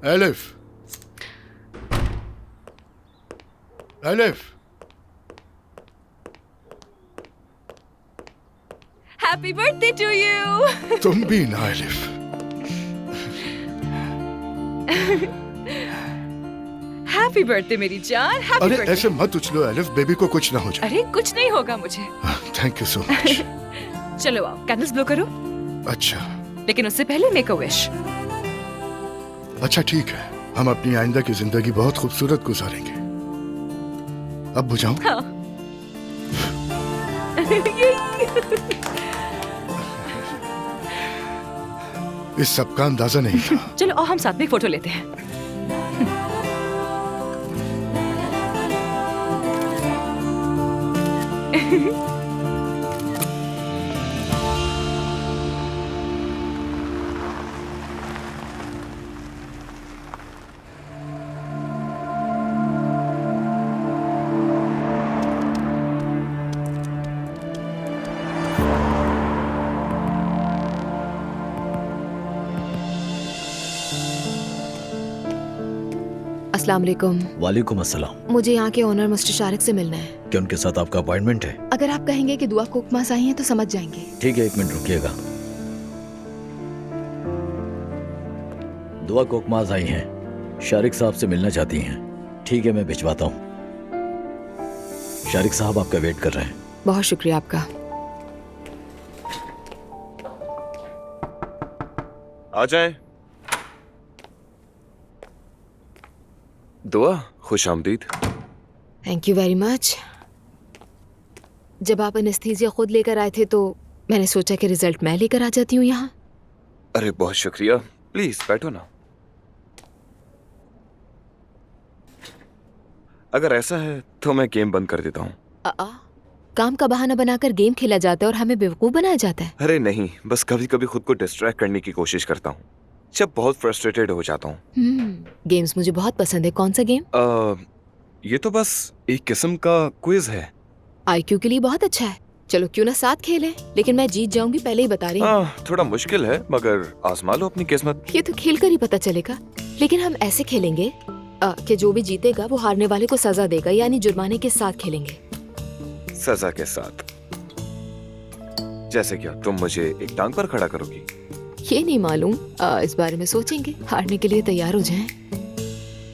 Elif, Elif, happy birthday to you. तुम भी ना एलिफ। हैप्पी बर्थडे मेरी जान, हैप्पी अरे बर्थडे। ऐसे मत उछलो एलिफ, बेबी को कुछ ना हो जाए। अरे कुछ नहीं होगा मुझे। Thank you so much. चलो आओ, कैंडल्स ब्लो करो। अच्छा लेकिन उससे पहले मेक अ विश। अच्छा ठीक है, हम अपनी आइंदा की जिंदगी बहुत खूबसूरत गुजारेंगे। अब बुझाऊं? हाँ। इस सब का अंदाजा नहीं था। चलो आओ हम साथ में एक फोटो लेते हैं। अस्सलाम वालेकुम। वालेकुम अस्सलाम। मुझे यहाँ के ओनर मिस्टर शारिक से मिलना है। क्या उनके साथ आपका अपॉइंटमेंट है? अगर आप कहेंगे कि दुआ कोकमास आई हैं तो समझ जाएंगे। ठीक है, 1 मिनट रुकिएगा। दुआ कोकमाज आई हैं, शारिक साहब से मिलना चाहती हैं। ठीक है, मैं भिजवाता हूँ। शारिक साहब आपका वेट कर रहे हैं। बहुत शुक्रिया आपका। आ जाएं। दुआ, खुश आमदीद। Thank you very much. जब आप एनेस्थीसिया खुद लेकर आए थे तो मैंने सोचा कि रिजल्ट मैं लेकर आ जाती हूँ यहाँ। अरे बहुत शुक्रिया, प्लीज बैठो ना। अगर ऐसा है तो मैं गेम बंद कर देता हूँ। काम का बहाना बनाकर गेम खेला जाता है और हमें बेवकूफ बनाया जाता है। अरे नहीं, बस कभी कभी खुद को डिस्ट्रैक्ट करने की कोशिश करता हूँ जब बहुत फ्रस्ट्रेटेड हो जाता हूँ। गेम्स मुझे बहुत पसंद है। कौन सा गेम? ये तो बस एक किस्म का क्विज है। आईक्यू के लिए बहुत अच्छा है। चलो क्यों ना साथ खेलें, लेकिन मैं जीत जाऊंगी पहले ही बता रही हूँ। थोड़ा मुश्किल है मगर आजमा लो अपनी किस्मत। ये तो खेल कर ही पता चलेगा। लेकिन हम ऐसे खेलेंगे कि जो भी जीतेगा वो हारने वाले को सजा देगा, यानी जुर्माने के साथ खेलेंगे। सजा के साथ? जैसे क्या तुम मुझे एक टांग पर खड़ा करोगी? ये नहीं मालूम, इस बारे में सोचेंगे। हारने के लिए तैयार हो जाएं।